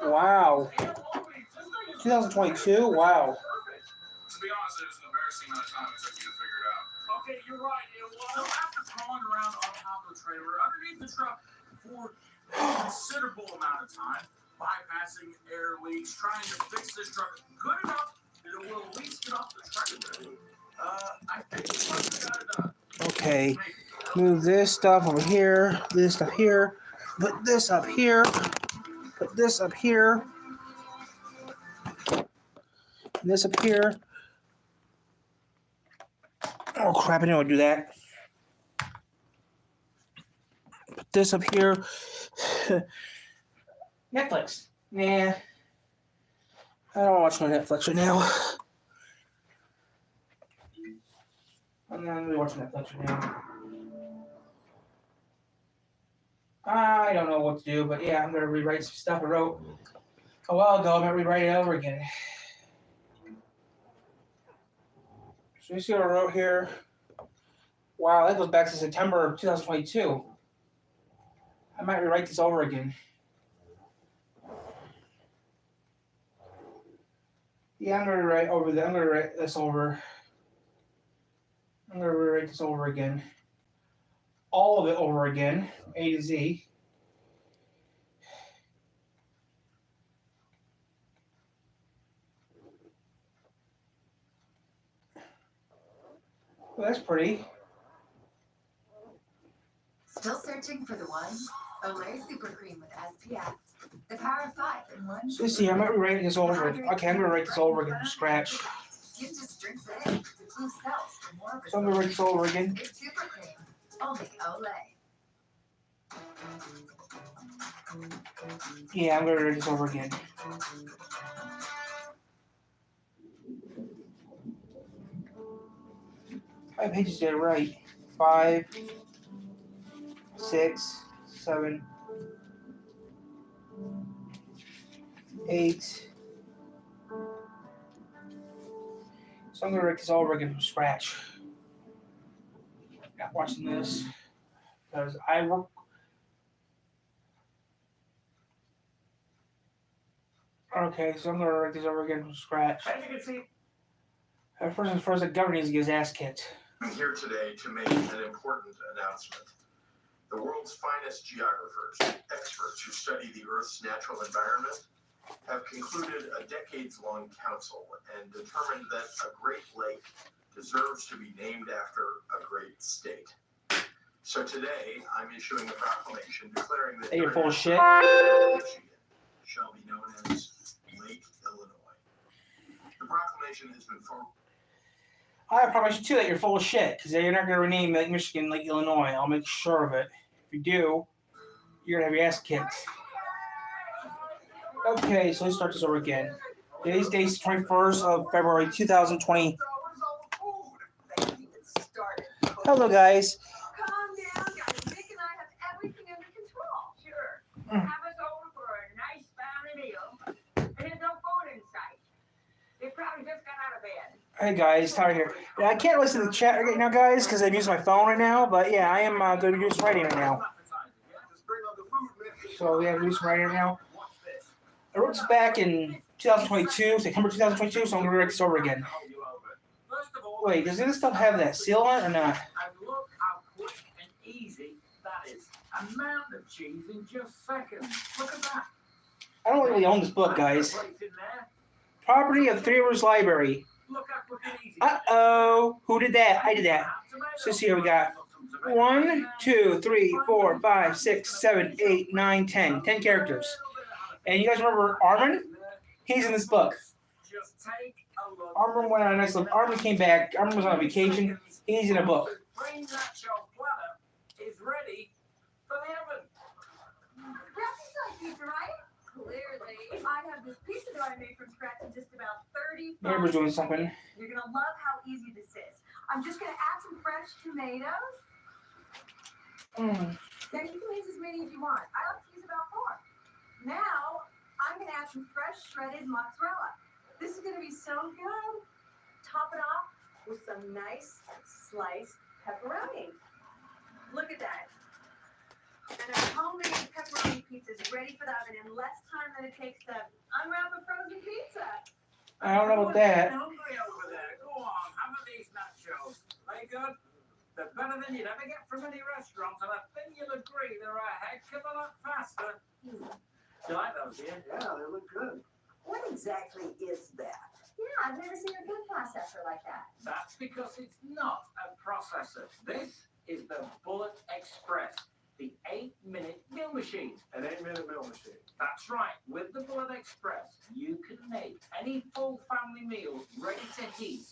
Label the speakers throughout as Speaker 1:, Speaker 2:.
Speaker 1: Wow. 2022? Wow.
Speaker 2: To be honest, it was an embarrassing amount of time it took you to figure it out. Okay, you're right. Well, after crawling around on top of the trailer, underneath the truck for a considerable amount of time, bypassing air leaks, trying to fix this truck good enough that it will at least get off the trailer. I think you must have got it done.
Speaker 1: Okay. Move this stuff over here. This stuff here. Put this up here. Put this up here. This up here. Oh crap, I didn't want to do that. Put this up here. Netflix. Nah. I don't watch no Netflix right now. I'm not really watching Netflix right now. I don't know what to do, but yeah, I'm going to rewrite some stuff I wrote a while ago. I'm going to rewrite it over again. So you see what I wrote here? Wow, that goes back to September of 2022. I might rewrite this over again. Yeah, I'm going to rewrite over I'm going to write this over. I'm going to rewrite this over again. All of it over again, A to Z. Well, that's pretty.
Speaker 3: Still searching for the one? Olay Super Cream with SPF. The power of 5 in one.
Speaker 1: So see, I might be writing this over. Okay, I'm gonna write this over again from scratch.
Speaker 3: You just drink it in to blue cells for more.
Speaker 1: So I'm gonna write this over again.
Speaker 3: It's Super Cream. Only Olay.
Speaker 1: Yeah, I'm gonna write this over again. How many pages did I write? 5, 6, 7, 8. So I'm gonna write this all over again from scratch. Not watching this because I work. Okay, so I'm gonna write this over again from scratch.
Speaker 2: As you can see,
Speaker 1: First, the governor needs to get his ass kicked.
Speaker 4: I'm here today to make an important announcement. The world's finest geographers, experts who study the Earth's natural environment, have concluded a decades-long council and determined that a Great Lake deserves to be named after a great state. So today, I'm issuing a proclamation declaring that
Speaker 1: Hey, you're full of shit.
Speaker 4: Michigan shall be known as Lake Illinois. The proclamation has been formed.
Speaker 1: I promise you too that you're full of shit because you're not going to rename Lake Michigan Lake Illinois. I'll make sure of it. If you do, you're going to have your ass kicked. Okay, so let's start this over again. Today's date is 21st of February 2020. Hello, guys.
Speaker 5: Calm down, guys. Nick and I have everything under control. Sure. Have us over for a nice family meal. And there's no food in sight. They probably just got out of bed.
Speaker 1: Hey guys, Tyler here. Yeah, I can't listen to the chat right now, guys, because I'm using my phone right now. But yeah, I am going to do some writing right now. So we have to do some writing right now. I wrote this back in 2022, September 2022, so I'm going to write this over again. Wait, does this stuff have that seal on it or not?
Speaker 2: and look how quick and easy that is. A mound of cheese in just seconds. Look at that.
Speaker 1: I don't really own this book, guys.
Speaker 2: Place in there.
Speaker 1: Property of Three Rivers Library.
Speaker 2: Look how quick and easy.
Speaker 1: Uh-oh. Who did that? I did that. So see here we got 1, 2, 3, 4, 5, 6, 7, 8, 9, 10. 10 characters. And you guys remember Armin? He's in this book.
Speaker 2: Just take a look.
Speaker 1: Armin went on a nice look. Armin came back. Armin was on a vacation. He's in a book.
Speaker 2: Green nacho platter is ready for the oven.
Speaker 5: Breakfast like pizza, right? Clearly. I have this pizza that I made from scratch in just about 35
Speaker 1: Neighbor's doing something.
Speaker 5: You're going to love how easy this is. I'm just going to add some fresh tomatoes. Now you can use as many as you want. I like to use about 4. Now, I'm going to add some fresh shredded mozzarella. This is going to be so good. Top it off with some nice sliced pepperoni. Look at that. And a homemade pepperoni pizza is ready for the oven in less time than it takes to unwrap a frozen pizza.
Speaker 1: I don't know about that.
Speaker 2: Hungry over there. Go on, have a these nachos. They good? They're better than you'd ever get from any restaurant, and I think you'll agree they're a heck of a lot faster. You like those, yeah?
Speaker 6: Yeah, they look good. What exactly is that?
Speaker 3: Yeah, I've never seen a food processor like that.
Speaker 2: That's because it's not a processor. This is the Bullet Express, the 8-minute meal machine.
Speaker 6: An 8-minute meal machine.
Speaker 2: That's right. With the Bullet Express, you can make any full family meal ready to heat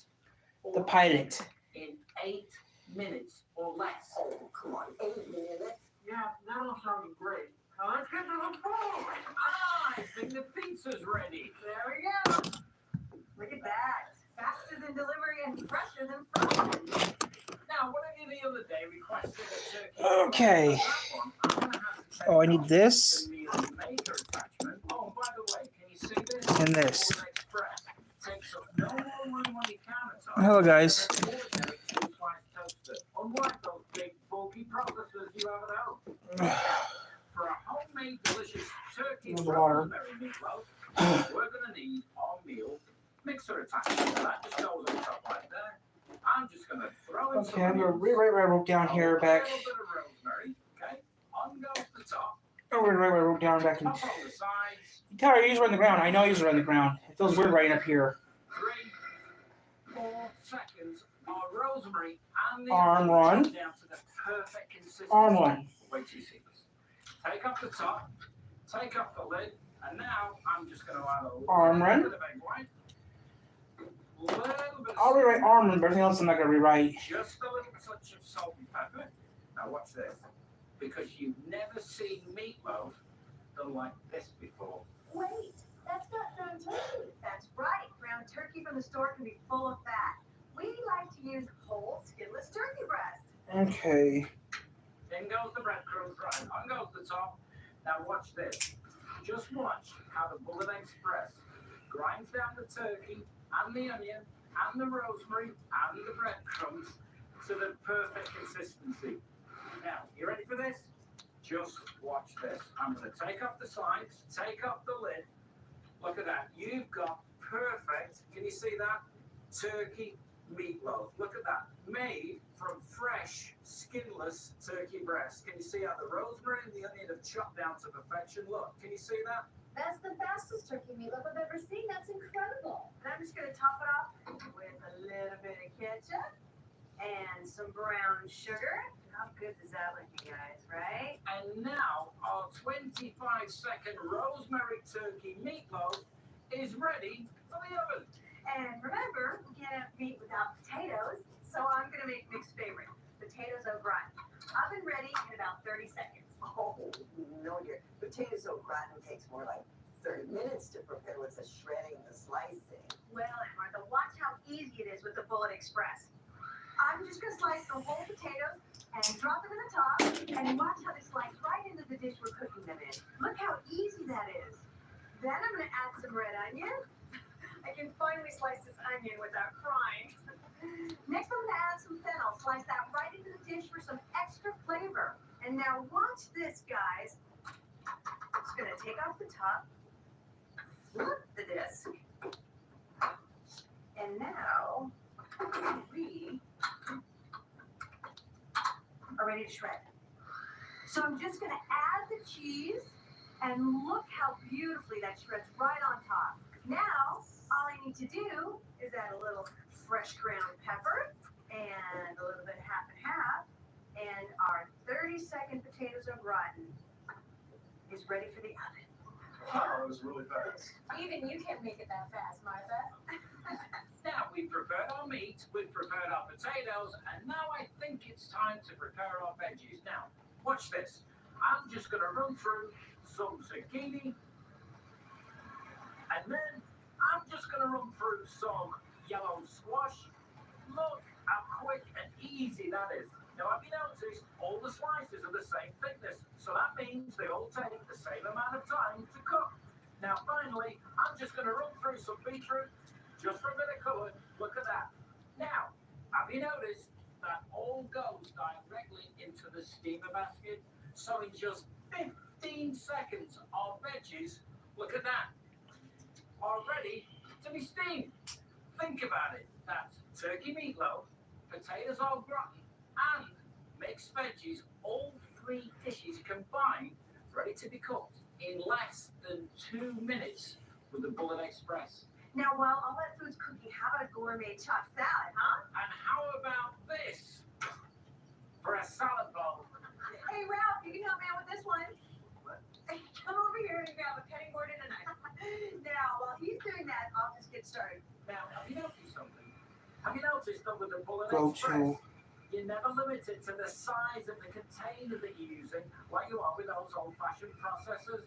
Speaker 1: The pilot.
Speaker 2: in 8 minutes or less.
Speaker 6: Oh, come on, 8 minutes?
Speaker 2: Yeah, that all sounds great. Now let's get to the food. I think the pizza's ready.
Speaker 5: There we go. Look at that. Faster than delivery and fresher than frozen.
Speaker 2: Now, what of you the other day requested a turkey?
Speaker 1: Okay.
Speaker 2: That one, I'm gonna have to take
Speaker 1: Oh, I need
Speaker 2: off
Speaker 1: this
Speaker 2: the meal maker attachment. Oh, by the way, can you see this?
Speaker 1: and this.
Speaker 2: Bullet Express takes up no more room on your countertop.
Speaker 1: Hello, guys.
Speaker 2: than an ordinary two-slice toaster. Unlike those big bulky processors you have at home. Now, for a homemade delicious turkey
Speaker 1: Need water.
Speaker 2: rosemary meatloaf, we're gonna need our meal mixer attachment. Now, that just goes on top right there. I'm just gonna throw in some
Speaker 1: Okay, I'm gonna
Speaker 2: onions,
Speaker 1: rewrite what I wrote down here back.
Speaker 2: a little bit of rosemary, okay? On goes the top,
Speaker 1: I'm gonna rewrite what I wrote down back in.
Speaker 2: top on the sides.
Speaker 1: Tyler, you usually on the ground. I know you usually on the ground. It feels weird writing up here.
Speaker 2: 3, 4 seconds. Our rosemary and the
Speaker 1: Arm
Speaker 2: onions
Speaker 1: one.
Speaker 2: come down to the perfect consistency.
Speaker 1: Arm one.
Speaker 2: Wait till you see this. Take off the top, take off the lid, and now I'm just going to add a
Speaker 1: Arm
Speaker 2: little
Speaker 1: run.
Speaker 2: bit of egg white, little bit of
Speaker 1: I'll rewrite arm one, but everything else I'm not gonna rewrite.
Speaker 2: just a little touch of salt and pepper. Now watch this, because you've never seen meatloaf done like this before.
Speaker 3: Wait, that's not ground turkey.
Speaker 5: That's right. Ground turkey from the store can be full of fat. We like to use whole, skinless turkey breast.
Speaker 1: Okay.
Speaker 2: In goes the breadcrumbs, right, on goes the top. Now watch this. Just watch how the Bullet Express grinds down the turkey and the onion and the rosemary and the breadcrumbs to the perfect consistency. Now, you ready for this? Just watch this. I'm going to take off the sides, take off the lid. Look at that. You've got perfect, can you see that? Turkey meatloaf. Look at that. Made from fresh, skinless turkey breast. Can you see how the rosemary and the onion have chopped down to perfection? Look, can you see that?
Speaker 3: That's the fastest turkey meatloaf I've ever seen. That's incredible.
Speaker 5: And I'm just going to top it off with a little bit of ketchup and some brown sugar. How good does that look, you guys, right?
Speaker 2: And now our 25-second rosemary turkey meatloaf is ready for the oven.
Speaker 5: And remember, we can't have meat without potatoes, so I'm going to make Nick's favorite, potatoes au gratin. Oven ready in about 30 seconds.
Speaker 6: Oh, no, dear. Potatoes au gratin takes more like 30 minutes to prepare with the shredding and the slicing.
Speaker 5: Well, and Martha, watch how easy it is with the Bullet Express. I'm just going to slice the whole potatoes and drop them in the top, and watch how they slice right into the dish we're cooking them in. Look how easy that is. Then I'm going to add some red onion. I can finally slice this onion without crying. Next, I'm going to add some fennel. Slice that right into the dish for some extra flavor. And now watch this, guys. Just going to take off the top, flip the disc, and now we are ready to shred. So I'm just going to add the cheese, and look how beautifully that shreds right on top. Now, all I need to do is add a little fresh ground pepper and a little bit half and half, and our 30-second potatoes au gratin is ready for the oven.
Speaker 4: Wow, that was really fast.
Speaker 3: Even you can't make it that fast, Martha.
Speaker 2: Now we've prepared our meat, we've prepared our potatoes, and now I think it's time to prepare our veggies. Now, watch this. I'm just going to run through some zucchini, and then I'm just going to run through some yellow squash. Look how quick and easy that is. Now, have you noticed all the slices are the same thickness, so that means they all take the same amount of time to cook. Now, finally, I'm just going to run through some beetroot, just for a bit of colour. Look at that. Now, have you noticed that all goes directly into the steamer basket? So in just 15 seconds, our veggies, look at that, are ready to be steamed. Think about it. That's turkey meatloaf, potatoes au gratin, and mixed veggies, all three dishes combined, ready to be cooked in less than 2 minutes with the Bullet Express.
Speaker 5: Now, while all that food's cooking, how about a gourmet chopped salad, huh?
Speaker 2: And how about this for a salad bowl?
Speaker 5: Hey, Ralph, you can help me out with this one. Come over here and grab a cutting board and a knife. Now, while he's doing that, I'll just get started.
Speaker 2: Now, have you noticed something? Have you noticed that with the Bullet
Speaker 1: Go
Speaker 2: Express,
Speaker 1: to.
Speaker 2: you're never limited to the size of the container that you're using, like you are with those old-fashioned processors?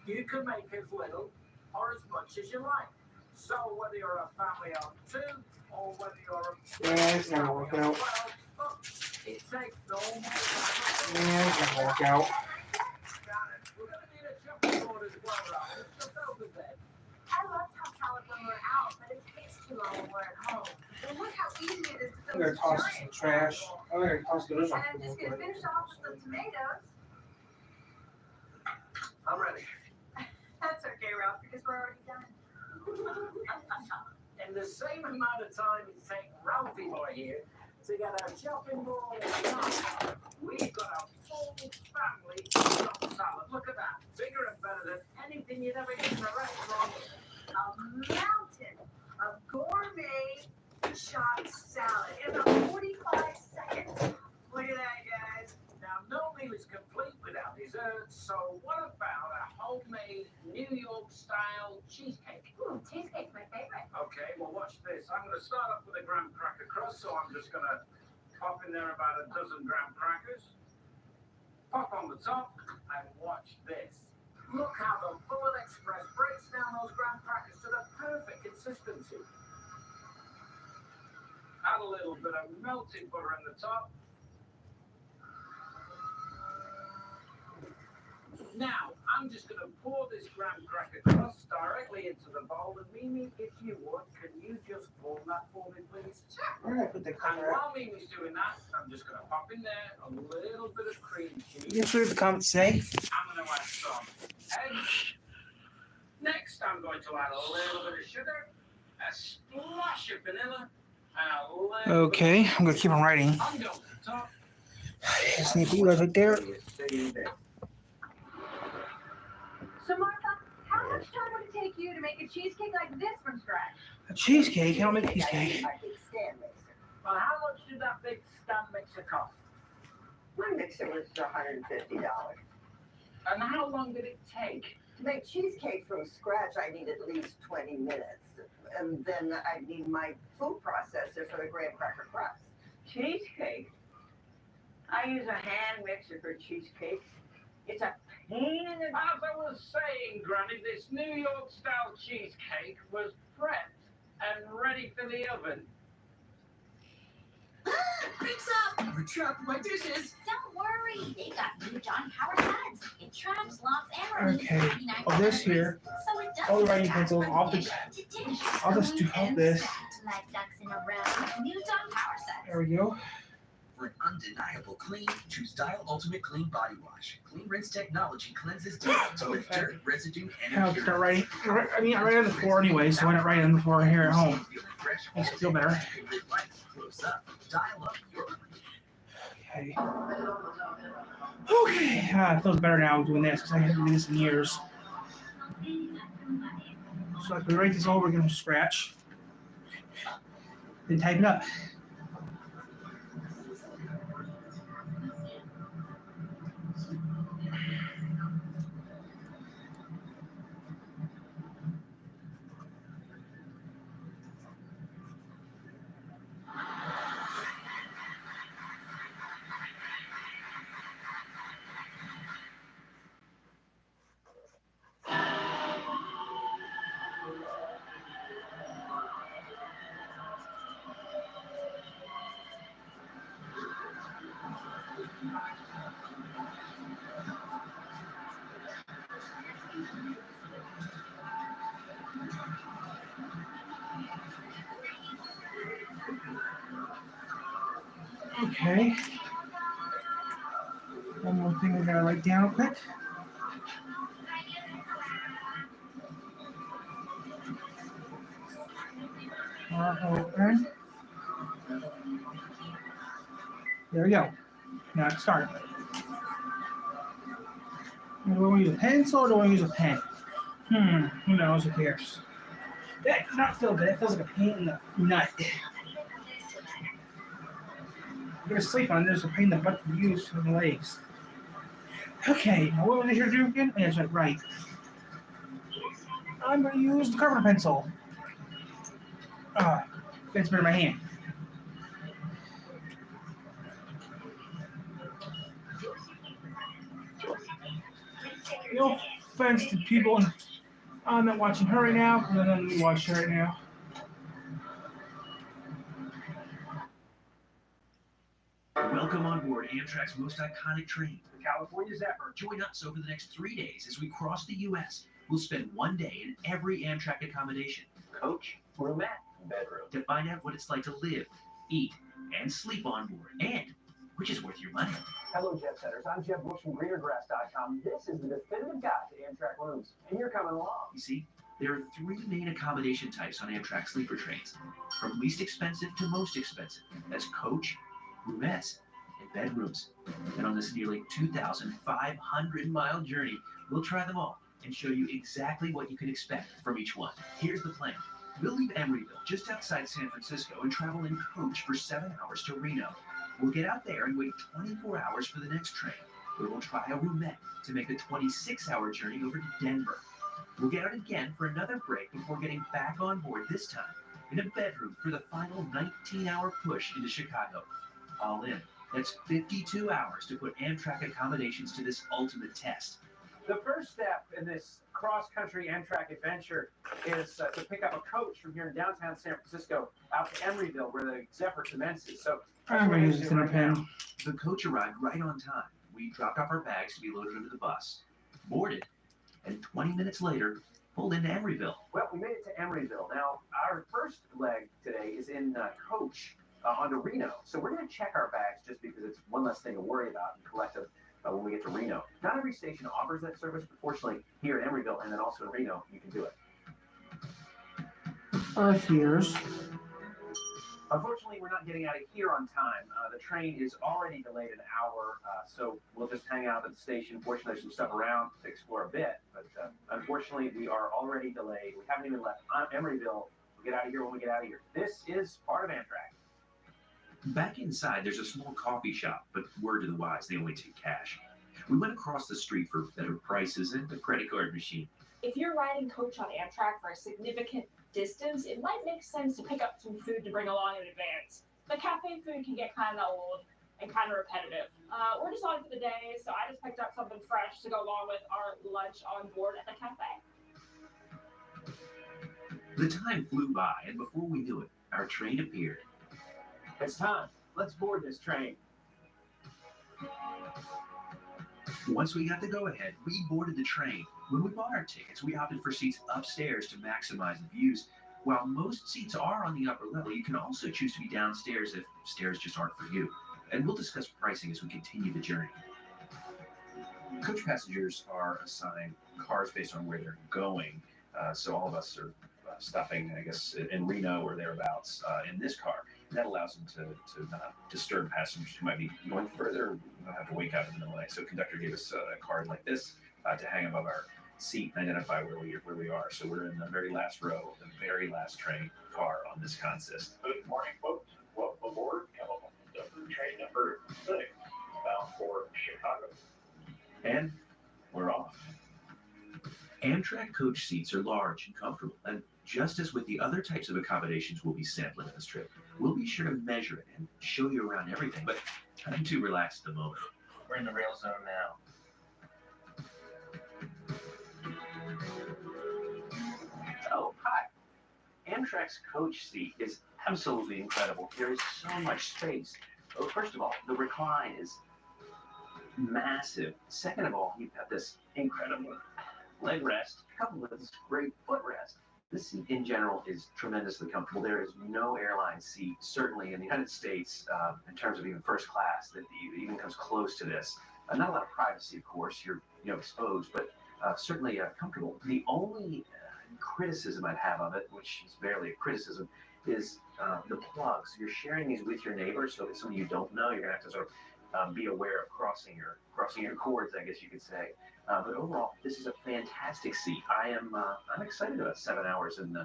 Speaker 2: You can make as little or as much as you like. So whether you're a family of 2 or whether you're a
Speaker 1: Yeah, it's never
Speaker 2: family
Speaker 1: work
Speaker 2: of
Speaker 1: out.
Speaker 2: 12, look, it takes no more time.
Speaker 1: Yeah, it's gonna work out.
Speaker 2: We're going to need a chopping board as well, Ralph. It's just over there.
Speaker 5: I love top salad when we're out, but it takes too long when we're at home. And look how easy it is to
Speaker 1: I'm
Speaker 5: fill
Speaker 1: gonna
Speaker 5: this
Speaker 1: toss
Speaker 5: giant
Speaker 1: some trash. I'm gonna toss the
Speaker 5: And
Speaker 1: original.
Speaker 5: I'm just gonna finish off with some tomatoes.
Speaker 2: I'm ready.
Speaker 5: That's okay, Ralph, because we're already done.
Speaker 2: In the same amount of time it takes Ralphie boy here to get a chopping board and a knife, we've got a full family chopped salad. Look at that. Bigger and better than anything you'd ever get in a restaurant.
Speaker 5: A mountain of gourmet chopped salad in about 45 seconds. Look at that, guys.
Speaker 2: Now, no meal is complete without dessert, so what about a homemade New York style cheesecake?
Speaker 5: Ooh, cheesecake's my favorite.
Speaker 2: Okay, well, watch this. I'm going to start off with a graham cracker crust, so I'm just going to pop in there about a dozen graham crackers. Pop on the top, and watch this. Look how the Bullet Express breaks down those graham crackers to the perfect consistency. Add a little bit of melted butter in the top. Now, I'm just going to pour this graham cracker crust directly into the bowl, and Mimi, if you would, can you just form that for me, please?
Speaker 1: Where did I put the
Speaker 2: And
Speaker 1: camera?
Speaker 2: while Mimi's doing that, I'm just going to pop in there a little bit of cream cheese.
Speaker 1: Guess what the comments say?
Speaker 2: I'm going to add some eggs. Next, I'm going to add a little bit of sugar, a splash of vanilla, and a little
Speaker 1: Okay, I'm gonna keep on writing.
Speaker 2: I'm going to the top.
Speaker 1: Just need to put you guys right there.
Speaker 5: So, Martha, how much time would it take you to make a cheesecake like this from scratch?
Speaker 1: A cheesecake? I don't make cheesecake.
Speaker 6: My big stand mixer.
Speaker 2: Well, how much did that big stand mixer cost?
Speaker 6: My mixer was $150.
Speaker 2: And how long did it take?
Speaker 6: To make cheesecake from scratch, I need at least 20 minutes. And then I need my food processor for the graham cracker crust.
Speaker 7: Cheesecake? I use a hand mixer for cheesecake. It's a pain in the...
Speaker 2: As I was saying, Granny, this New York style cheesecake was prepped and ready for the oven.
Speaker 8: Pizza! You trapped my dishes! Don't worry, they got new John Howard pads. It traps lumps and
Speaker 1: Okay,
Speaker 8: removes 99%
Speaker 1: all this here,
Speaker 8: so it doesn't
Speaker 1: all the writing
Speaker 8: stack
Speaker 1: pencils,
Speaker 8: from
Speaker 1: all the-
Speaker 8: dish to dish.
Speaker 1: I'll just do all
Speaker 8: And
Speaker 1: this.
Speaker 8: stacked like ducks in a row. New John Howard sets.
Speaker 1: There we go.
Speaker 9: For an undeniable clean, choose Dial Ultimate Clean Body Wash. Clean Rinse technology cleanses dirt with dirt, residue, and
Speaker 1: Now I'll start writing. I mean, I write on the floor anyway, so why not write on the floor here at home? Makes it feel better.
Speaker 9: Close up. Dial up your
Speaker 1: Okay. Okay. It feels better now doing this because I haven't done this in years. So I can write this over again from scratch. Then type it up. Okay. I think we gotta write down real quick. R-O-N. There we go. Now let's start. Do I want to use a pencil or do I want to use a pen? Who knows? Who cares? That does not feel good. It feels like a pain in the nut. I'm gonna sleep on this. A pain in the butt to use for the legs. Okay, now what was I here to do again? Oh, that's right. I'm gonna use the carbon pencil. Fits better in my hand. No offense to people. I'm not watching her right now because I'm not watching her right now.
Speaker 9: Welcome on board Amtrak's most iconic train, the California Zephyr. Join us over the next 3 days as we cross the U.S. We'll spend one day in every Amtrak accommodation, coach, roomette, bedroom, to find out what it's like to live, eat, and sleep on board, and which is worth your money.
Speaker 10: Hello, Jet Setters. I'm Jeb Bush from GreenerGrass.com. This is the definitive guide to Amtrak rooms, and you're coming along.
Speaker 9: You see, there are 3 main accommodation types on Amtrak sleeper trains, from least expensive to most expensive. That's coach, roomettes, and bedrooms. And on this nearly 2,500-mile journey, we'll try them all and show you exactly what you can expect from each one. Here's the plan. We'll leave Emeryville, just outside San Francisco, and travel in coach for 7 hours to Reno. We'll get out there and wait 24 hours for the next train, where we'll try a roomette to make the 26-hour journey over to Denver. We'll get out again for another break before getting back on board, this time in a bedroom for the final 19-hour push into Chicago. All in, that's 52 hours to put Amtrak accommodations to this ultimate test.
Speaker 10: The first step in this cross-country Amtrak adventure is to pick up a coach from here in downtown San Francisco out to Emeryville, where the Zephyr commences. So
Speaker 1: I'm going to use this in a pen.
Speaker 9: The coach arrived right on time. We dropped off our bags to be loaded into the bus, boarded, and 20 minutes later, pulled into Emeryville.
Speaker 10: Well, we made it to Emeryville. Now, our first leg today is in coach onto Reno. So we're going to check our bags just because it's one less thing to worry about and collect them when we get to Reno. Not every station offers that service, but fortunately, here in Emeryville and then also in Reno, you can do it.
Speaker 1: Here's.
Speaker 10: Unfortunately, we're not getting out of here on time. The train is already delayed an hour, so we'll just hang out at the station. Fortunately, there's some stuff around to explore a bit, but unfortunately, we are already delayed. We haven't even left Emeryville. We'll get out of here when we get out of here. This is part of Amtrak.
Speaker 9: Back inside, there's a small coffee shop, but word to the wise, they only take cash. We went across the street for better prices and a credit card machine.
Speaker 11: If you're riding coach on Amtrak for a significant distance, it might make sense to pick up some food to bring along in advance. The cafe food can get kind of old and kind of repetitive. We're just on for the day, so I just picked up something fresh to go along with our lunch on board at the cafe.
Speaker 9: The time flew by, and before we knew it, our train appeared.
Speaker 10: It's time. Let's board this train.
Speaker 9: Once we got the go-ahead, we boarded the train. When we bought our tickets, we opted for seats upstairs to maximize the views. While most seats are on the upper level, you can also choose to be downstairs if stairs just aren't for you. And we'll discuss pricing as we continue the journey.
Speaker 12: Coach passengers are assigned cars based on where they're going. So all of us are stopping, I guess, in Reno or thereabouts in this car. And that allows them to not disturb passengers who might be going further. We don't have to wake up in the night. So the conductor gave us a card like this to hang above our seat and identify where we are. So we're in the very last row, the very last train car on this consist.
Speaker 2: Good morning, folks. Welcome aboard California train number 6, bound for Chicago.
Speaker 12: And we're off.
Speaker 9: Amtrak coach seats are large and comfortable, and just as with the other types of accommodations we'll be sampling on this trip, we'll be sure to measure it and show you around everything, but I'm too relaxed at the moment.
Speaker 12: We're in the rail zone now.
Speaker 10: Oh, hi. Amtrak's coach seat is absolutely incredible. There is so much space. Well, first of all, the recline is massive. Second of all, you've got this incredible leg rest coupled with this great footrest. This seat in general is tremendously comfortable. There is no airline seat, certainly in the United States, in terms of even first class, that even comes close to this. Not a lot of privacy, of course. You're exposed, but certainly comfortable. The only criticism I'd have of it, which is barely a criticism, is the plugs. You're sharing these with your neighbors, so if it's something you don't know, you're gonna have to sort of be aware of crossing your cords, I guess you could say. But overall, this is a fantastic seat. I'm excited about 7 hours in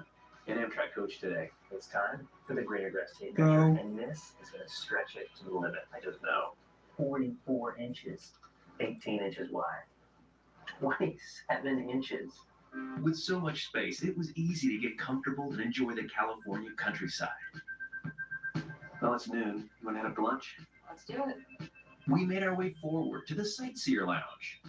Speaker 10: Amtrak coach today. It's time for the Greener Grass Tea Adventure, and this is gonna stretch it to the limit. I just know. 44 inches, 18 inches wide, 27 inches.
Speaker 9: With so much space, it was easy to get comfortable and enjoy the California countryside.
Speaker 10: Well, it's noon. You want to head up to lunch?
Speaker 11: Let's do it.
Speaker 9: We made our way forward to the Sightseer Lounge.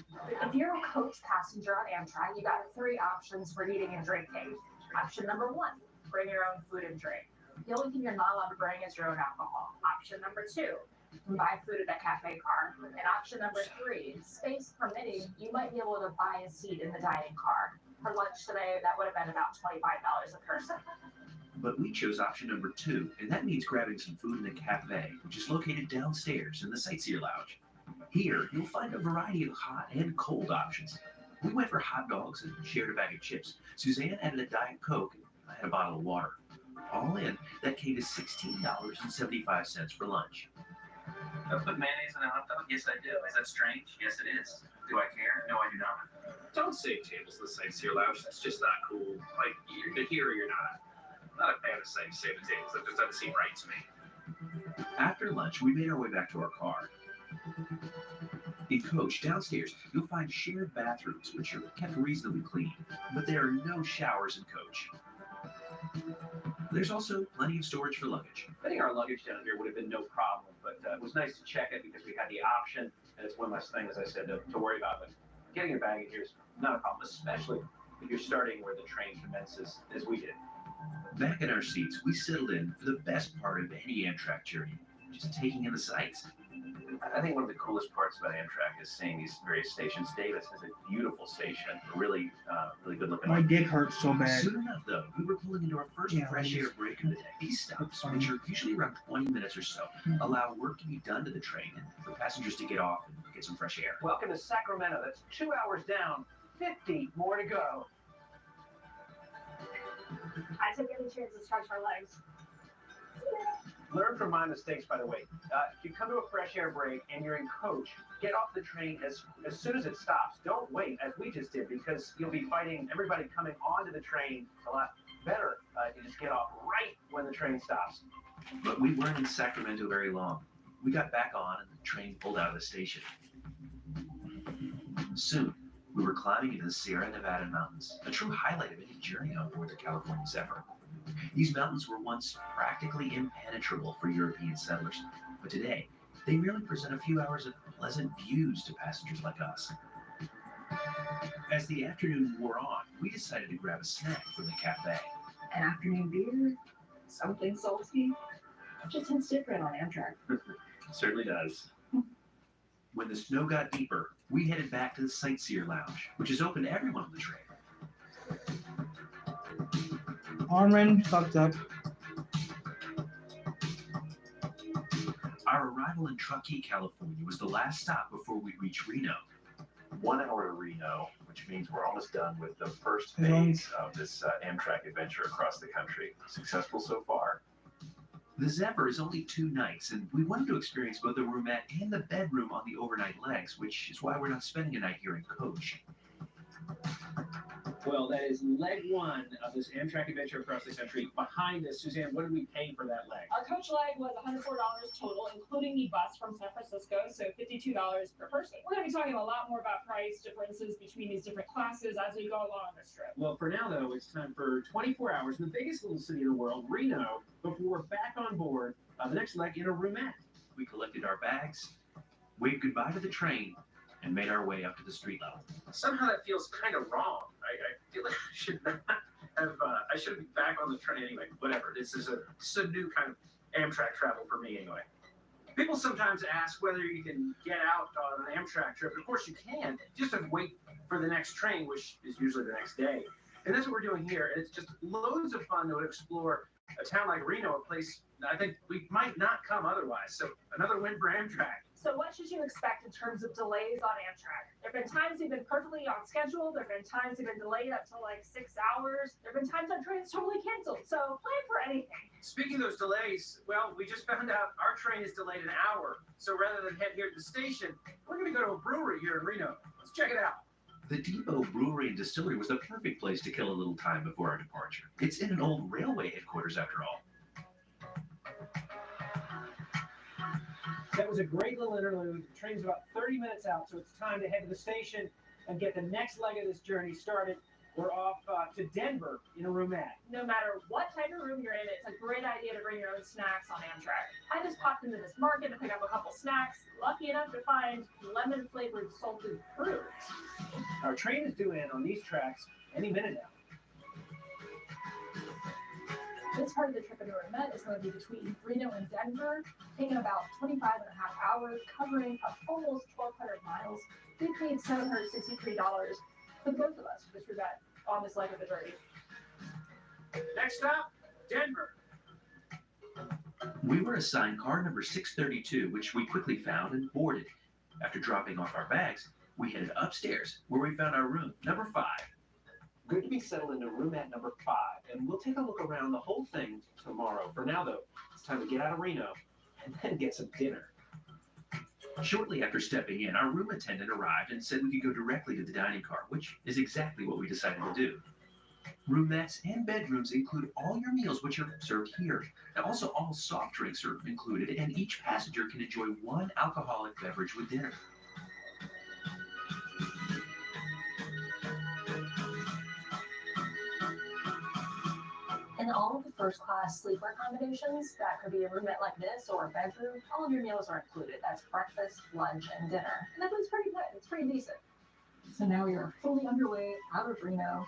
Speaker 11: If you're a coach passenger on Amtrak, you got 3 options for eating and drinking. Option number 1, bring your own food and drink. The only thing you're not allowed to bring is your own alcohol. Option number 2, buy food at the cafe car. And option number 3, space permitting, you might be able to buy a seat in the dining car. For lunch today, that would have been about $25 a person.
Speaker 9: But we chose option number 2, and that means grabbing some food in the cafe, which is located downstairs in the Sightseer Lounge. Here, you'll find a variety of hot and cold options. We went for hot dogs and shared a bag of chips. Suzanne added a Diet Coke, and I had a bottle of water. All in, that came to $16.75 for lunch.
Speaker 10: Put mayonnaise in a hot dog? Yes, I do. Is that strange? Yes, it is. Do I care? No, I do not.
Speaker 2: Don't save tables in the Sightseer Lounge. That's just not cool. Like, you're here or you're not. I'm not a fan of saving the tables. That just doesn't seem right to me.
Speaker 9: After lunch, we made our way back to our car. In coach, downstairs, you'll find shared bathrooms, which are kept reasonably clean, but there are no showers in coach. There's also plenty of storage for luggage.
Speaker 10: Putting our luggage down here would have been no problem, but it was nice to check it because we had the option, and it's one less thing, as I said, to worry about. But getting your bag in here is not a problem, especially if you're starting where the train commences, as we did.
Speaker 9: Back in our seats, we settled in for the best part of any Amtrak journey, just taking in the sights.
Speaker 10: I think one of the coolest parts about Amtrak is seeing these various stations. Davis has a beautiful station, really good looking.
Speaker 1: My dick hurts so bad.
Speaker 9: Soon enough, though, we were pulling into our first fresh air break of the day. These stops, which are usually around 20 minutes or so, allow work to be done to the train and for passengers to get off and get some fresh air.
Speaker 10: Welcome to Sacramento. That's 2 hours down, 50 more to go.
Speaker 11: I took any chance to stretch my legs.
Speaker 10: Learn from my mistakes, by the way. If you come to a fresh air break and you're in coach, get off the train as soon as it stops. Don't wait, as we just did, because you'll be fighting everybody coming onto the train a lot better. You just get off right when the train stops.
Speaker 9: But we weren't in Sacramento very long. We got back on and the train pulled out of the station. Soon, we were climbing into the Sierra Nevada mountains, a true highlight of any journey on board the California Zephyr. These mountains were once practically impenetrable for European settlers, but today, they merely present a few hours of pleasant views to passengers like us. As the afternoon wore on, we decided to grab a snack from the cafe.
Speaker 7: An afternoon beer, something salty. Just hits different on Amtrak.
Speaker 10: Certainly does.
Speaker 9: When the snow got deeper, we headed back to the Sightseer Lounge, which is open to everyone on the train.
Speaker 1: Armin fucked up.
Speaker 9: Our arrival in Truckee, California was the last stop before we reached Reno.
Speaker 10: 1 hour to Reno, which means we're almost done with the first phase of this Amtrak adventure across the country. Successful so far.
Speaker 9: The Zephyr is only 2 nights, and we wanted to experience both the roomette and the bedroom on the overnight legs, which is why we're not spending a night here in coach.
Speaker 12: Well, that is leg 1 of this Amtrak adventure across the country. Behind us, Suzanne, what did we pay for that leg?
Speaker 11: Our coach leg was $104 total, including the bus from San Francisco, so $52 per person. We're going to be talking a lot more about price differences between these different classes as we go along on this trip.
Speaker 12: Well, for now, though, it's time for 24 hours in the biggest little city in the world, Reno, before we're back on board the next leg in a roomette.
Speaker 9: We collected our bags, waved goodbye to the train, and made our way up to the street level.
Speaker 2: Somehow that feels kind of wrong. I feel like I should not have. I should be back on the train anyway. Whatever. This is a new kind of Amtrak travel for me anyway. People sometimes ask whether you can get out on an Amtrak trip. Of course you can. You just have to wait for the next train, which is usually the next day. And that's what we're doing here. And it's just loads of fun to explore a town like Reno, a place I think we might not come otherwise. So another win for Amtrak.
Speaker 11: So what should you expect in terms of delays on Amtrak? There have been times they've been perfectly on schedule. There have been times they've been delayed up to like 6 hours. There have been times our train's totally canceled. So plan for anything.
Speaker 13: Speaking of those delays, well, we just found out our train is delayed an hour. So rather than head here to the station, we're going to go to a brewery here in Reno. Let's check it out.
Speaker 9: The Depot Brewery and Distillery was the perfect place to kill a little time before our departure. It's in an old railway headquarters after all.
Speaker 13: That was a great little interlude. The train's about 30 minutes out, so it's time to head to the station and get the next leg of this journey started. We're off to Denver in a roomette.
Speaker 11: No matter what type of room you're in, it's a great idea to bring your own snacks on Amtrak. I just popped into this market to pick up a couple snacks. Lucky enough to find lemon-flavored salted fruits.
Speaker 13: Our train is due in on these tracks any minute now.
Speaker 11: This part of the trip into Roumette is going to be between Reno and Denver, taking about 25 and a half hours, covering almost 1,200 miles. We paid $763 for both of us for this Roumette on this leg of the journey.
Speaker 13: Next stop, Denver.
Speaker 9: We were assigned car number 632, which we quickly found and boarded. After dropping off our bags, we headed upstairs, where we found our room, number 5.
Speaker 12: Good to be settled into roomette number 5, and we'll take a look around the whole thing tomorrow. For now, though, it's time to get out of Reno and then get some dinner.
Speaker 9: Shortly after stepping in, our room attendant arrived and said we could go directly to the dining car, which is exactly what we decided to do. Roomettes and bedrooms include all your meals, which are served here. And also, all soft drinks are included, and each passenger can enjoy one alcoholic beverage with dinner.
Speaker 11: In all of the first-class sleeper accommodations, that could be a roomette like this or a bedroom, all of your meals are included. That's breakfast, lunch, and dinner. And that food's pretty good. It's pretty decent. So now we are fully underway out of Reno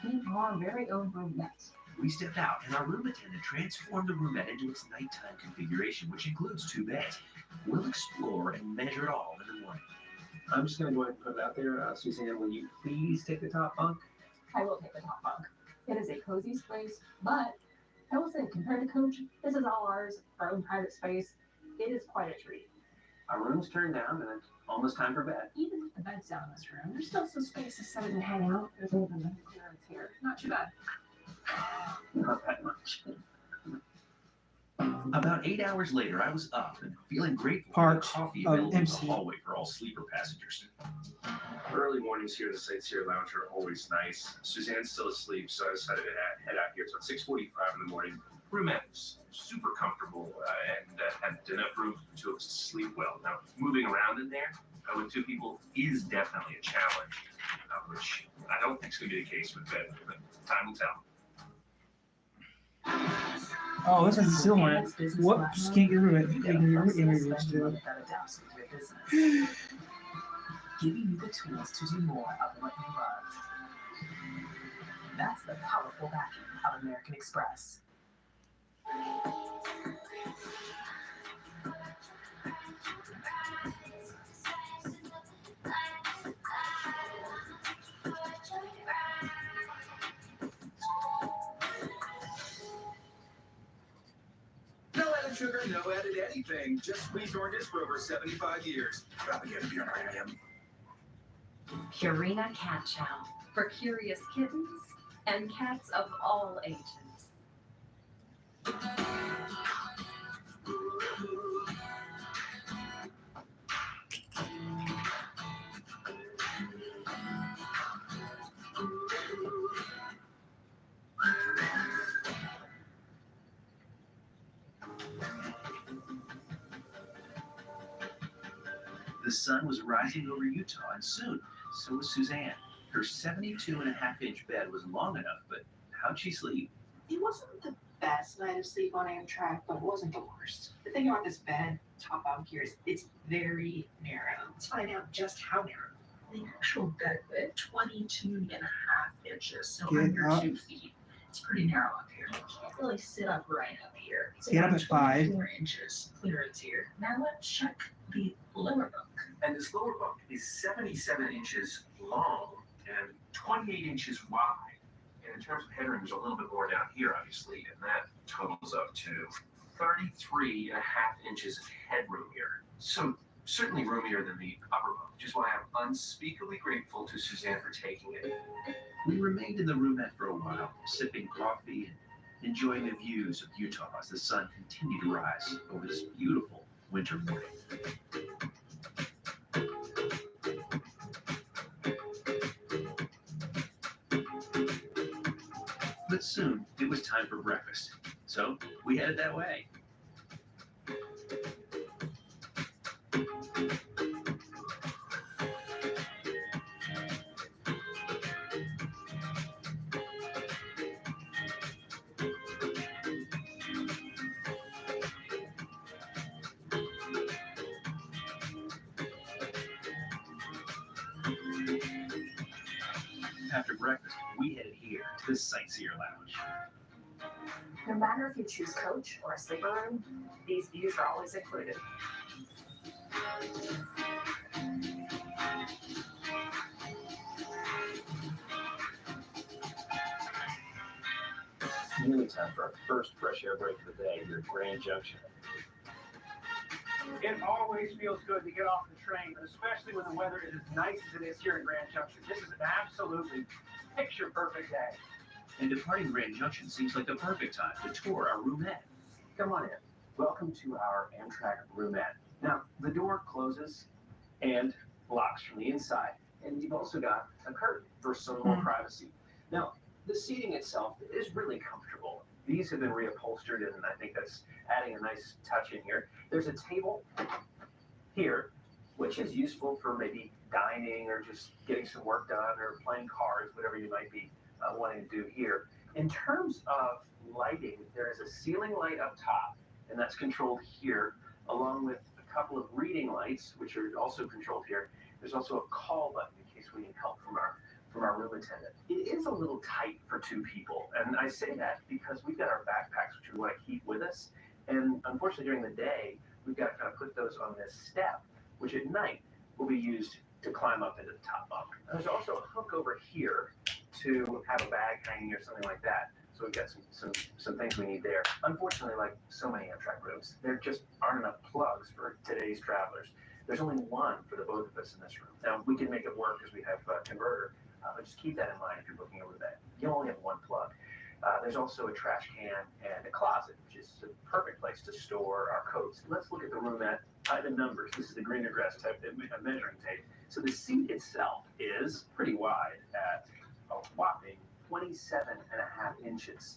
Speaker 11: in our very own roomette.
Speaker 9: We stepped out, and our room attendant transformed the roomette into its nighttime configuration, which includes 2 beds. We'll explore and measure it all in the morning.
Speaker 12: I'm just going to go ahead and put it out there. Suzanne, will you please take the top bunk?
Speaker 11: I will take the top bunk. It is a cozy space, but I will say, compared to Coach, this is all ours, our own private space. It is quite a treat.
Speaker 12: Our room's turned down, and it's almost time for bed.
Speaker 11: Even if the bed's down in this room, there's still some space to sit and hang out. There's even enough clearance here. Not too bad.
Speaker 12: Not that much.
Speaker 9: About 8 hours later, I was up and feeling grateful for
Speaker 1: Part
Speaker 9: the coffee
Speaker 1: of
Speaker 9: available in the
Speaker 1: MC.
Speaker 9: hallway for all sleeper passengers.
Speaker 12: Early mornings here at the Sightseer Lounge are always nice. Suzanne's still asleep, so I decided to head out here. It's about 6:45 in the morning. Roomette super comfortable and had enough room to sleep well. Now, moving around in there with 2 people is definitely a challenge, which I don't think is going to be the case with bed, but time will tell.
Speaker 1: Oh, this is still one. Whoops, can't get rid of it.
Speaker 14: Giving you the tools to do more of what you love. That's the powerful backing of American Express.
Speaker 2: No added sugar, no added anything. Just squeezed oranges for over 75 years. Probably gonna be on IM.
Speaker 3: Purina Cat Chow for curious kittens and cats of all ages.
Speaker 9: The sun was rising over Utah, and soon, so was Suzanne. Her 72.5-inch bed was long enough, but how'd she sleep?
Speaker 15: It wasn't the best night of sleep on Amtrak, but it wasn't the worst. The thing about this bed, top bunk here, is it's very narrow. Let's find out just how narrow. The actual bed width, 22.5 inches, so
Speaker 1: Get
Speaker 15: under
Speaker 1: up.
Speaker 15: 2 feet. It's pretty narrow up here. You can't really sit upright up here. It's
Speaker 1: Get up
Speaker 15: about
Speaker 1: at 5.
Speaker 15: 24 inches clearance here. Now let's check the lower bunk.
Speaker 10: And this lower bunk is 77 inches long and 28 inches wide. And in terms of headroom, there's a little bit more down here, obviously, and that totals up to 33.5 inches of headroom here. So
Speaker 12: certainly roomier than the upper bunk, which is why I'm unspeakably grateful to Suzanne for taking it. We remained in the roomette for a while, sipping coffee and enjoying the views of Utah as the sun continued to rise over this beautiful winter morning. But soon, it was time for breakfast, so we headed that way. After breakfast, we headed here to the Sightseer Lounge.
Speaker 11: No matter if you choose coach or a sleeper room, these views are always included.
Speaker 12: Nearly time for our first fresh air break of the day here at Grand Junction.
Speaker 13: It always feels good to get off the train, but especially when the weather is as nice as it is here in Grand Junction. This is an absolutely picture-perfect day.
Speaker 9: And departing Grand Junction seems like the perfect time to tour our roomette.
Speaker 10: Come on in. Welcome to our Amtrak roomette. Now, the door closes and locks from the inside, and you've also got a curtain for some more privacy. Now, the seating itself is really comfortable. These have been reupholstered, and I think that's adding a nice touch in here. There's a table here, which is useful for maybe dining or just getting some work done or playing cards, whatever you might be wanting to do here. In terms of lighting, there is a ceiling light up top, and that's controlled here, along with a couple of reading lights, which are also controlled here. There's also a call button in case we need help from our room attendant. It is a little tight for two people, and I say that because we've got our backpacks, which we want to keep with us, and unfortunately during the day, we've got to kind of put those on this step, which at night will be used to climb up into the top bunk. There's also a hook over here to have a bag hanging or something like that. So we've got some things we need there. Unfortunately, like so many Amtrak rooms, there just aren't enough plugs for today's travelers. There's only one for the both of us in this room. Now, we can make it work because we have a converter, but just keep that in mind if you're booking over there. You only have one plug. There's also a trash can and a closet, which is a perfect place to store our coats. Let's look at the roomette by the numbers. This is the greener grass type measuring tape. So the seat itself is pretty wide at a whopping 27.5 inches.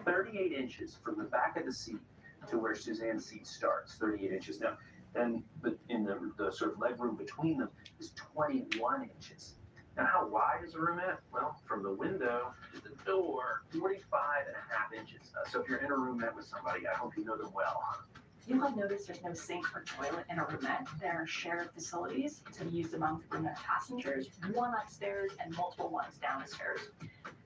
Speaker 10: 38 inches from the back of the seat to where Suzanne's seat starts, 38 inches. Now, then in the sort of leg room between them is 21 inches. Now, how wide is the roomette? Well, from the window to the door, 45.5 inches. So if you're in a roomette with somebody, I hope you know them well.
Speaker 11: You might notice there's no sink or toilet in a roomette. There are shared facilities to be used among the roomette passengers, one upstairs and multiple ones downstairs.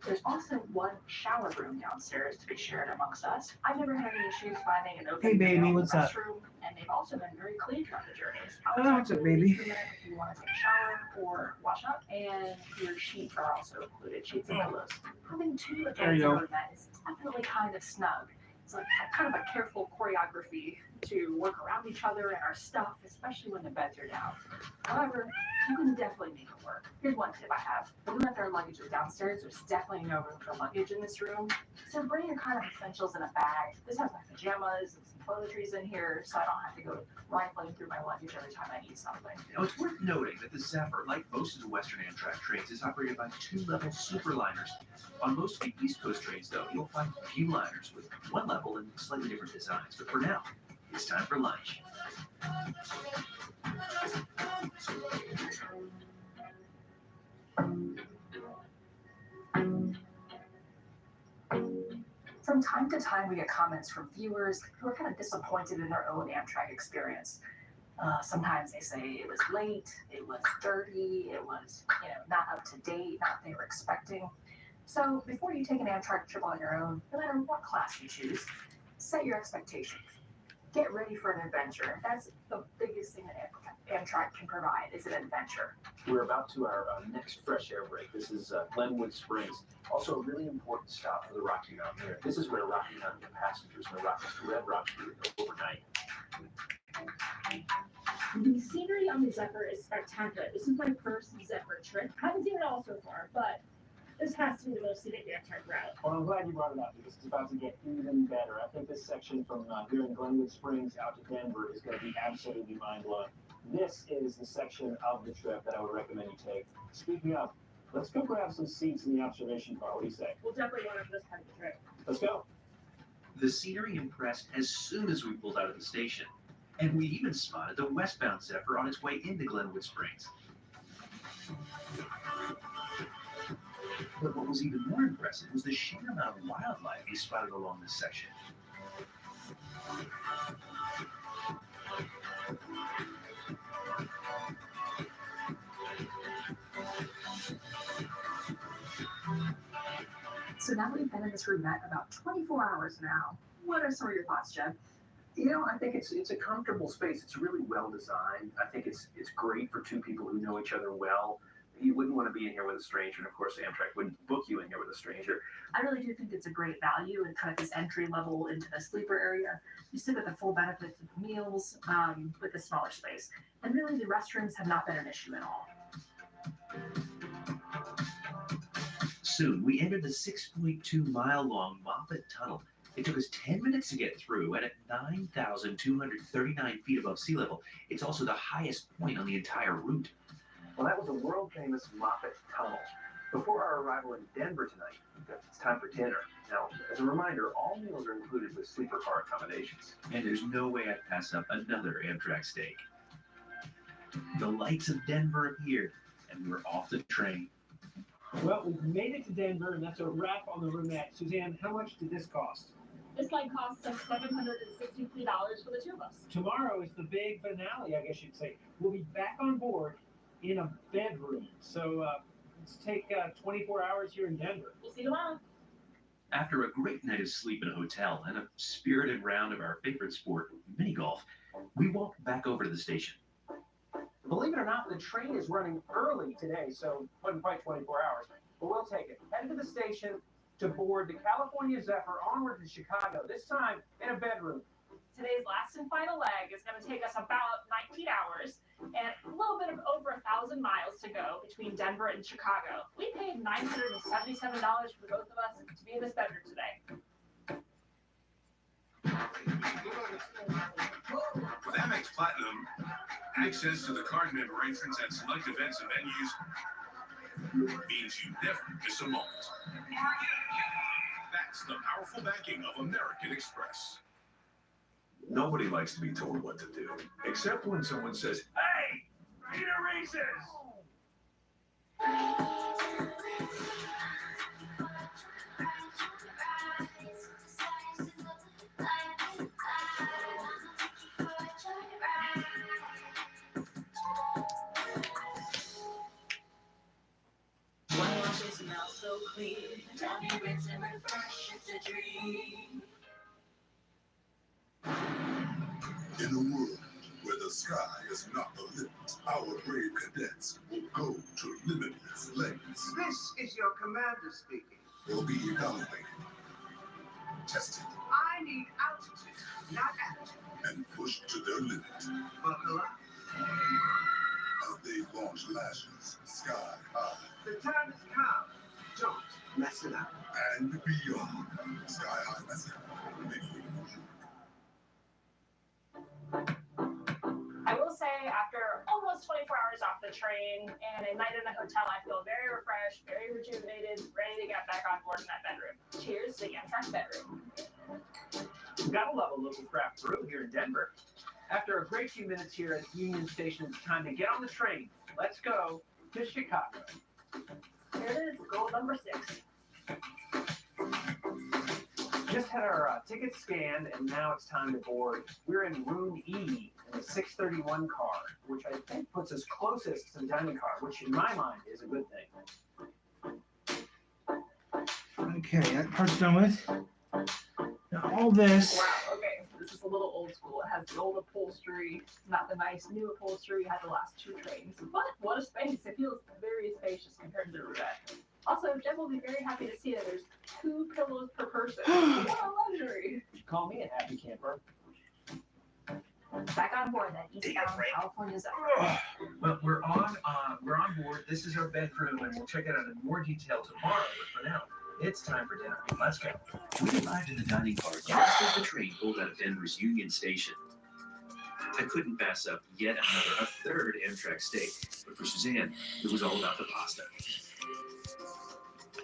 Speaker 11: There's also one shower room downstairs to be shared amongst us. I've never had any issues finding an open
Speaker 1: Hey, baby,
Speaker 11: available
Speaker 1: what's up?
Speaker 11: restroom, and they've also been very clean throughout the journeys.
Speaker 1: What's up, baby?
Speaker 11: If you want to take a shower or wash up, and your sheets are also included, sheets and pillows. Having two
Speaker 1: There
Speaker 11: adults
Speaker 1: you
Speaker 11: in a
Speaker 1: go.
Speaker 11: roomette is definitely kind of snug. It's like kind of a careful choreography to work around each other and our stuff, especially when the beds are down. However, you can definitely make it work. Here's one tip I have. When we left our luggage was downstairs, there's definitely no room for luggage in this room. So bring your kind of essentials in a bag. This has my pajamas and some toiletries in here, so I don't have to go rifling through my luggage every time I need something.
Speaker 9: Now, it's worth noting that the Zephyr, like most of the Western Amtrak trains, is operated by two-level superliners. On most of the East Coast trains, though, you'll find viewliners with one level and slightly different designs. But for now, it's time for lunch.
Speaker 11: From time to time, we get comments from viewers who are kind of disappointed in their own Amtrak experience. Sometimes they say it was late, it was dirty, it was, not up to date, not what they were expecting. So before you take an Amtrak trip on your own, no matter what class you choose, set your expectations. Get ready for an adventure. That's the biggest thing that Amtrak can provide is an adventure.
Speaker 10: We're about to our next fresh air break. This is Glenwood Springs. Also a really important stop for the Rocky Mountaineer. This is where Rocky Mountain passengers in the Red Rocks overnight.
Speaker 11: The scenery on the Zephyr is spectacular. This is my first Zephyr trip. I haven't seen it all so far, but this has to be the most scenic Amtrak route.
Speaker 13: Well, I'm glad you brought it up because it's about to get even better. I think this section from here in Glenwood Springs out to Denver is going to be absolutely mind-blowing. This is the section of the trip that I would recommend you take. Speaking of, let's go grab some seats in the observation car. What do you say?
Speaker 11: We'll definitely want it for this part of the trip.
Speaker 13: Let's go.
Speaker 9: The scenery impressed as soon as we pulled out of the station, and we even spotted the westbound Zephyr on its way into Glenwood Springs. But what was even more impressive was the sheer amount of wildlife we spotted along this section.
Speaker 14: So now we've been in this roulette about 24 hours now. What are some of your thoughts, Jed?
Speaker 12: You know, I think it's a comfortable space. It's really well designed. I think it's great for two people who know each other well. You wouldn't want to be in here with a stranger, and of course, Amtrak wouldn't book you in here with a stranger.
Speaker 14: I really do think it's a great value and kind of this entry level into the sleeper area. You still get the full benefits of meals with the smaller space. And really, the restrooms have not been an issue at all.
Speaker 9: Soon, we entered the 6.2-mile-long Moffat Tunnel. It took us 10 minutes to get through, and at 9,239 feet above sea level, it's also the highest point on the entire route.
Speaker 12: Well, that was a world-famous Moffat Tunnel. Before our arrival in Denver tonight, it's time for dinner. Now, as a reminder, all meals are included with sleeper car accommodations.
Speaker 9: And there's no way I'd pass up another Amtrak steak. The lights of Denver appeared, and we were off the train.
Speaker 13: Well, we've made it to Denver, and that's a wrap on the roulette. Suzanne, how much did this cost?
Speaker 11: This flight costs us $763 for the two of us.
Speaker 13: Tomorrow is the big finale, I guess you'd say. We'll be back on board in a bedroom. So let's take 24 hours here in Denver.
Speaker 11: We'll see you tomorrow.
Speaker 9: After a great night of sleep in a hotel and a spirited round of our favorite sport, mini golf, we walked back over to the station.
Speaker 13: Believe it or not, the train is running early today, so it wasn't quite 24 hours. But we'll take it. Head to the station to board the California Zephyr onward to Chicago, this time in a bedroom.
Speaker 11: Today's last and final leg is going to take us about 19 hours and a little bit of over 1,000 miles to go between Denver and Chicago. We paid $977 for both of us to be in this bedroom today.
Speaker 2: With Amex Platinum, access to the card member entrance at select events and venues means you never miss a moment. That's the powerful backing of American Express.
Speaker 16: Nobody likes to be told what to do, except when someone says, "Hey, need a recess."
Speaker 14: One wash it smells so clean. Tell me rinse and refresh, it's a dream.
Speaker 17: In a world where the sky is not the limit, our brave cadets will go to limitless lengths.
Speaker 18: This is your commander speaking.
Speaker 17: They'll be evaluated, tested,
Speaker 18: I need altitude, not attitude.
Speaker 17: and pushed to their limit.
Speaker 18: Buckle up.
Speaker 17: As they launch lashes sky high
Speaker 18: The time has come. Don't mess it up.
Speaker 17: and beyond. Sky High Message.
Speaker 11: I will say, after almost 24 hours off the train and a night in a hotel, I feel very refreshed, very rejuvenated, ready to get back on board in that bedroom. Cheers to the Amtrak bedroom.
Speaker 13: You gotta love a local craft brew here in Denver. After a great few minutes here at Union Station, it's time to get on the train. Let's go to Chicago.
Speaker 11: Here it is, goal number 6.
Speaker 13: Just had our tickets scanned, and now it's time to board. We're in room E in the 631 car, which I think puts us closest to the dining car, which in my mind is a good thing.
Speaker 1: Okay, that part's done with. Now all this.
Speaker 14: Wow, okay. This is a little old school. It has the old upholstery, not the nice new upholstery we had the last 2 trains. But what a space. It feels very spacious compared to the roulette. Also, Jen will be very happy to see that there's 2 pillows per person. What a luxury.
Speaker 13: Call me a happy camper.
Speaker 14: Back on board that eastbound California zone.
Speaker 12: Well, we're on board. This is our bedroom, and we'll check it out in more detail tomorrow. But for now, it's time for dinner. Let's go.
Speaker 9: We arrived in the dining car just as the train pulled out of Denver's Union Station. I couldn't pass up yet a third Amtrak steak, but for Suzanne, it was all about the pasta.